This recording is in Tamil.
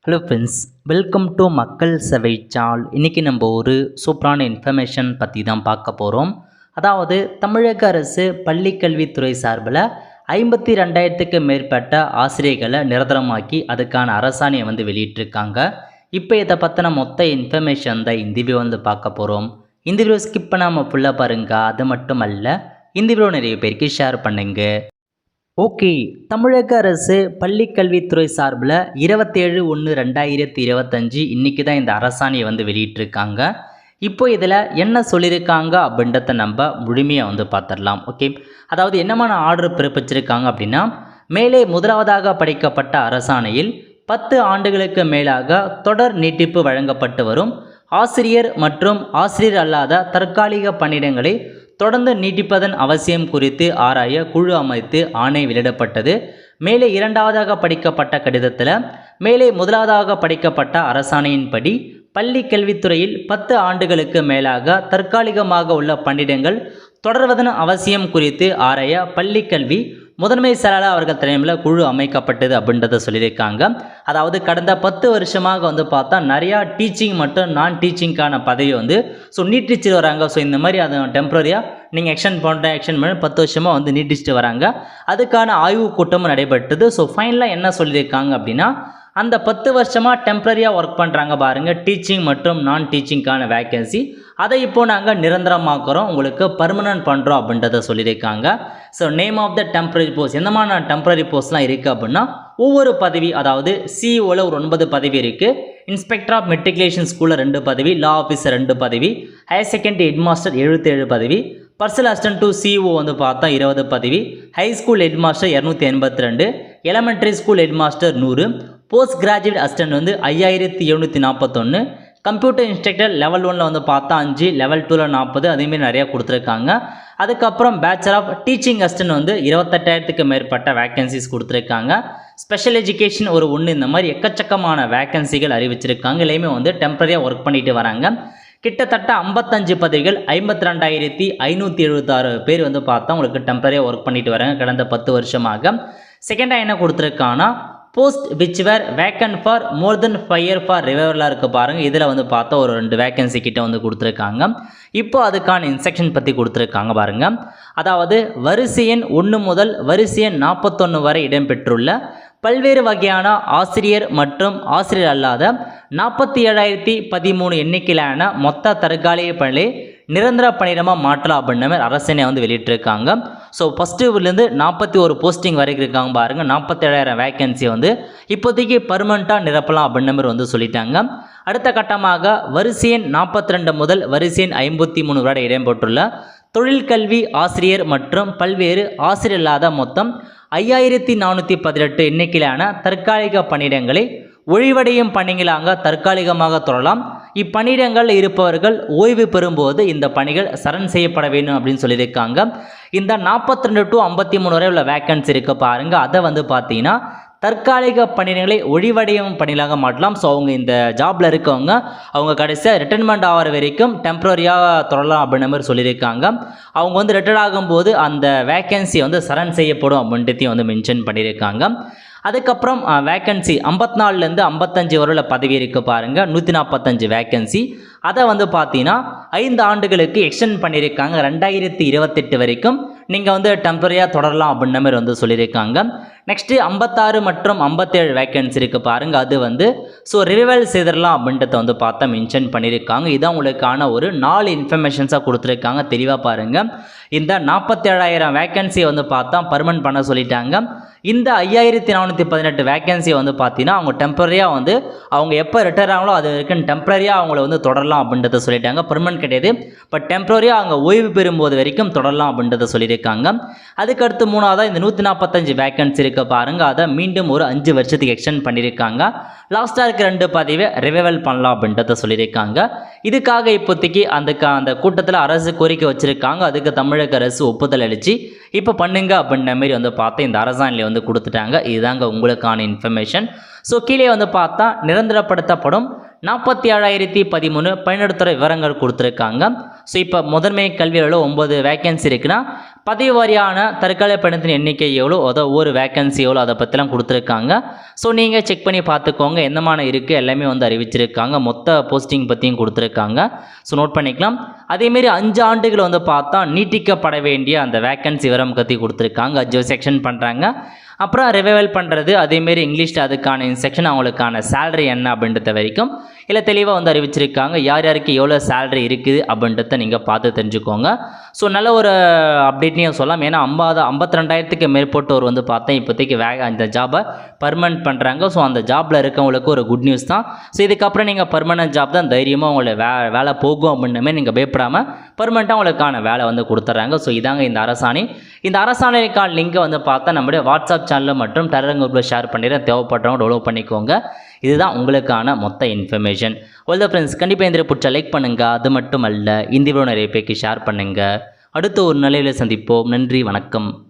ஹலோ ஃப்ரெண்ட்ஸ், வெல்கம் டு மக்கள் சேவை சால். இன்றைக்கி நம்ம ஒரு சூப்பரான இன்ஃபர்மேஷன் பற்றி தான் பார்க்க போகிறோம். அதாவது தமிழக அரசு பள்ளிக்கல்வித்துறை சார்பில் 52,000க்கு மேற்பட்ட ஆசிரியர்களை நிரந்தரமாக்கி அதுக்கான அரசாணையை வெளியிட்டிருக்காங்க. இப்போ இதை பற்றின மொத்த இன்ஃபர்மேஷன் தான் இந்த வீடியோ பார்க்க போகிறோம். இந்த வீடியோ ஸ்கிப் பண்ணாமல் ஃபுல்லாக பாருங்கள். அது மட்டும் அல்ல, இந்த வீடியோ நிறைய பேருக்கு ஷேர் பண்ணுங்க. ஓகே, தமிழக அரசு பள்ளிக்கல்வித்துறை சார்பில் 27/1/2025 இன்றைக்கி தான் இந்த அரசாணையை வெளியிட்டிருக்காங்க. இப்போ இதில் என்ன சொல்லியிருக்காங்க அப்படின்றத நம்ம முழுமையாக பார்த்துடலாம். ஓகே, அதாவது என்னமான ஆர்டர் பிறப்பிச்சிருக்காங்க அப்படின்னா, மேலே முதலாவதாக படிக்கப்பட்ட அரசாணையில் 10 ஆண்டுகளுக்கு மேலாக தொடர் நீட்டிப்பு வழங்கப்பட்டு வரும் ஆசிரியர் மற்றும் ஆசிரியர் அல்லாத தற்காலிக பணியிடங்களை தொடர்ந்து நீட்டிப்பதன் அவசியம் குறித்து ஆராய குழு அமைத்து ஆணை வெளியிடப்பட்டது. மேலே இரண்டாவதாக படிக்கப்பட்ட கடிதத்தில் மேலே முதலாவதாக படிக்கப்பட்ட அரசாணையின்படி பள்ளி கல்வித்துறையில் 10 ஆண்டுகளுக்கு மேலாக தற்காலிகமாக உள்ள பணியிடங்கள் தொடர்வதன் அவசியம் குறித்து ஆராய பள்ளிக்கல்வி முதன்மை செயலாளர் அவர்கள் தலைமையில் குழு அமைக்கப்பட்டது அப்படின்றத சொல்லியிருக்காங்க. அதாவது கடந்த 10 வருஷமாக பார்த்தா நிறையா டீச்சிங் மற்றும் நான் டீச்சிங்கான பதவி நீட்டிச்சு வராங்க. ஸோ இந்த மாதிரி அது டெம்பரரியாக நீங்கள் எக்ஸ்டெண்ட் பண்ண 10 வருஷமாக நீட்டிச்சுட்டு வராங்க. அதுக்கான ஆய்வு கூட்டமும் நடைபெற்றது. ஸோ ஃபைனலாக என்ன சொல்லியிருக்காங்க அப்படின்னா, அந்த 10 வருஷமாக டெம்பரரியாக ஒர்க் பண்ணுறாங்க பாருங்கள், டீச்சிங் மற்றும் நான் டீச்சிங்கான வேக்கன்சி, அதை இப்போ நாங்கள் நிரந்தரமாக்குறோம், உங்களுக்கு பர்மனன்ட் பண்ணுறோம் அப்படின்றத சொல்லியிருக்காங்க. So name of the temporary post, எந்தமான டெம்பரரி போஸ்ட்லாம் இருக்குது அப்படின்னா, ஒவ்வொரு பதவி, அதாவது சிஇஓவில் ஒரு 9 பதவி இருக்குது, இன்ஸ்பெக்டர் ஆஃப் மெட்ரிகுலேஷன் ஸ்கூலில் 2 பதவி, லா ஆஃபீஸர் 2 பதவி, ஹையர் செகண்டரி ஹெட் மாஸ்டர் 77 பதவி, பர்சனல் அசிஸ்டன்ட் டு சிஇஓ பார்த்தா 20 பதவி, high school head master 282, elementary school head master 100, post graduate assistant 5741, computer instructor level 1ல் பார்த்தா 5, லெவல் 2ல் 40, அதேமாரி நிறையா கொடுத்துருக்காங்க. அதுக்கப்புறம் பேச்சுலர் ஆஃப் டீச்சிங் அசிஸ்டன்ட் 28,000க்கு மேற்பட்ட வேக்கன்சிஸ் கொடுத்துருக்காங்க. ஸ்பெஷல் எஜுகேஷன் ஒரு 1, இந்த மாதிரி எக்கச்சக்கமான வேக்கன்சிகள் அறிவிச்சிருக்காங்க. எல்லாமே டெம்பரரியாக ஒர்க் பண்ணிட்டு வராங்க. கிட்டத்தட்ட 55 பதவிகள் 52,576 பேர் பார்த்தா உங்களுக்கு டெம்பரரியாக ஒர்க் பண்ணிட்டு வராங்க கடந்த 10 வருஷமாக. செகண்டாக என்ன கொடுத்துருக்காங்கன்னா, post which were vacant for more than 5 year for ரிவைவலாக இருக்குது பாருங்கள். இதில் பார்த்தா ஒரு 2 வேக்கன்சி கிட்ட கொடுத்துருக்காங்க. இப்போ அதுக்கான இன்ஸ்ட்ரக்ஷன் பற்றி கொடுத்துருக்காங்க பாருங்கள். அதாவது வரிசை எண் 1 முதல் வரிசை எண் 41 வரை இடம்பெற்றுள்ள பல்வேறு வகையான ஆசிரியர் மற்றும் ஆசிரியர் அல்லாத 47,013 எண்ணிக்கையிலான மொத்த தற்காலிக பணியை நிரந்தர பணியிடமாக மாற்றலாம் அப்படின்ற அரசாணை வெளியிட்டிருக்காங்க. ஸோ ஃபஸ்ட்டுலேருந்து 41 போஸ்டிங் வரைக்கும் இருக்காங்க பாருங்கள். 47,000 வேக்கன்சி இப்போதைக்கு பர்மனெண்ட்டாக நிரப்பலாம் அப்படின்ற சொல்லிட்டாங்க. அடுத்த கட்டமாக வரிசை எண் 42 முதல் வரிசை எண் 53 வரை இடம்பெற்றுள்ள தொழிற்கல்வி ஆசிரியர் மற்றும் பல்வேறு ஆசிரியர் இல்லாத மொத்தம் 5,418 எண்ணிக்கையிலான தற்காலிக பணியிடங்களை ஒழிவடையும் பணிகளாக தற்காலிகமாக தொடரலாம். இப்பணியிடங்கள் இருப்பவர்கள் ஓய்வு பெறும்போது இந்த பணிகள் சரண் செய்யப்பட வேண்டும் அப்படின்னு சொல்லியிருக்காங்க. இந்த 42 to 53 வரை உள்ள வேக்கன்சி இருக்க பாருங்கள். அதை பார்த்தீங்கன்னா தற்காலிக பணியிடங்களை ஒழிவடையும் பணிகளாக மாற்றலாம். ஸோ அவங்க இந்த ஜாபில் இருக்கவங்க அவங்க கடைசியாக ரிட்டைர்மெண்ட் ஆகிற வரைக்கும் டெம்பரரியாக தொடரலாம் அப்படின்ற மாதிரி சொல்லியிருக்காங்க. அவங்க ரிட்டையர்ட் ஆகும்போது அந்த வேக்கன்சி சரண் செய்யப்படும் அப்படின்றதையும் மென்ஷன் பண்ணியிருக்காங்க. அதுக்கப்புறம் வேக்கன்சி 54லேருந்து 55 வரையில் பதவி இருக்குது பாருங்கள், 145 வேக்கன்சி. அதை பார்த்தீங்கன்னா 5 ஆண்டுகளுக்கு எக்ஸ்டெண்ட் பண்ணியிருக்காங்க. 2028 வரைக்கும் நீங்கள் டெம்பரரியாக தொடரலாம் அப்படின்ற மாதிரி சொல்லியிருக்காங்க. நெக்ஸ்ட்டு 56 மற்றும் 57 வேக்கன்சி இருக்குது பாருங்கள். அது ஸோ ரிவைவல் செய்திடலாம் அப்படின்றத பார்த்தா மென்ஷன் பண்ணியிருக்காங்க. இதான் உங்களுக்கான ஒரு 4 இன்ஃபர்மேஷன்ஸாக கொடுத்துருக்காங்க. தெளிவாக பாருங்கள். இந்த 47,000 வேக்கன்சியை பார்த்தா பர்மனன்ட் பண்ண சொல்லிட்டாங்க. இந்த 5,418 வேக்கன்சியை பார்த்தீங்கன்னா அவங்க டெம்பரரியாக அவங்க எப்போ ரிட்டையர் ஆகங்களோ அது வரைக்கும் டெம்பரரியாக அவங்கள தொடரலாம் அப்படின்றத சொல்லிட்டாங்க. பர்மனன்ட் கிடையாது, பட் டெம்பரரியாக அவங்க ஓய்வு பெறும்போது வரைக்கும் தொடரலாம் அப்படின்றத சொல்லியிருக்காங்க. அதுக்கடுத்து மூணாவதாக இந்த 145 வேக்கன்சி இருக்க பாருங்கள். அதை மீண்டும் ஒரு 5 வருஷத்துக்கு எக்ஸ்டெண்ட் பண்ணியிருக்காங்க. லாஸ்ட்டாக இருக்க 2 பதவியை ரிவைவல் பண்ணலாம் அப்படின்றத சொல்லியிருக்காங்க. இதுக்காக இப்போதைக்கு அந்த கூட்டத்தில் அரசு கோரிக்கை வச்சுருக்காங்க. அதுக்கு தமிழக அரசு ஒப்புதல் அளித்து இப்போ பண்ணுங்க அப்படின்ற மாதிரி பார்த்தா இந்த அரசாணையில் கொடுத்துட்டாங்க. இதுதாங்க உங்களுக்கான இன்ஃபர்மேஷன். ஸோ கீழே பார்த்தா நிரந்தரப்படுத்தப்படும் 47,013 பயனடுத்துறை விவரங்கள் கொடுத்துருக்காங்க. ஸோ இப்போ முதன்மை கல்வியில் 9 வேக்கன்சி இருக்குன்னா பதவி வாரியான தற்காலிக பணியிடத்தின் எண்ணிக்கை எவ்வளோ, ஒரு வேக்கன்சி எவ்வளோ, அதை பற்றிலாம் கொடுத்துருக்காங்க. ஸோ நீங்கள் செக் பண்ணி பார்த்துக்கோங்க. என்னமான இருக்குது எல்லாமே வந்து அறிவிச்சிருக்காங்க. மொத்த போஸ்டிங் பற்றியும் கொடுத்துருக்காங்க. ஸோ நோட் பண்ணிக்கலாம். அதேமாரி 5 ஆண்டுகள் வந்து பார்த்தா நீட்டிக்கப்பட வேண்டிய அந்த வேக்கன்சி விவரம் பற்றி கொடுத்துருக்காங்க. 5 செக்ஷன் பண்ணுறாங்க. அப்புறம் ரிவைவல் பண்ணுறது, அதேமாரி இங்கிலீஷில் அதுக்கான இன்ஸ்ட்ரக்ஷன், அவங்களுக்கான சேலரி என்ன அப்படின்றத வரைக்கும் இல்லை தெளிவாக வந்து அறிவிச்சிருக்காங்க. யார் யாருக்கு எவ்வளோ சேலரி இருக்குது அப்படின்றத நீங்கள் பார்த்து தெரிஞ்சுக்கோங்க. ஸோ நல்ல ஒரு அப்டேட்னையும் சொல்லலாம். ஏன்னா 52,000க்கு மேற்பட்டோர் வந்து பார்த்தேன் இப்போதைக்கு அந்த ஜாபை பர்மனெண்ட் பண்ணுறாங்க. ஸோ அந்த ஜாபில் இருக்கவங்களுக்கு ஒரு குட் நியூஸ் தான். ஸோ இதுக்கப்புறம் நீங்கள் பர்மனெண்ட் ஜாப் தான், தைரியமாக உங்களை வேலை போகும் அப்படின்னமே நீங்கள் பயப்படாமல் பர்மனெண்ட்டாக உங்களுக்கான வேலை வந்து கொடுத்துட்றாங்க. ஸோ இதாங்க இந்த அரசாணை. இந்த அரசாணைக்கான லிங்கை வந்து பார்த்தா நம்முடைய வாட்ஸ்அப் சேனலில் மற்றும் டெலகிராம் குரூப்பில் ஷேர் பண்ணிடுறேன். தேவைப்படுறவங்க டெவலப் பண்ணிக்கோங்க. இதுதான் உங்களுக்கான மொத்த இன்ஃபர்மேஷன். வெல் த ஃப்ரெண்ட்ஸ், கண்டிப்பாக இந்த பிடிச்ச லைக் பண்ணுங்கள். அது மட்டும் அல்ல, இந்த வீடியோ நிறைய பேருக்கு ஷேர் பண்ணுங்கள். அடுத்த ஒரு நிலையில் சந்திப்போம். நன்றி, வணக்கம்.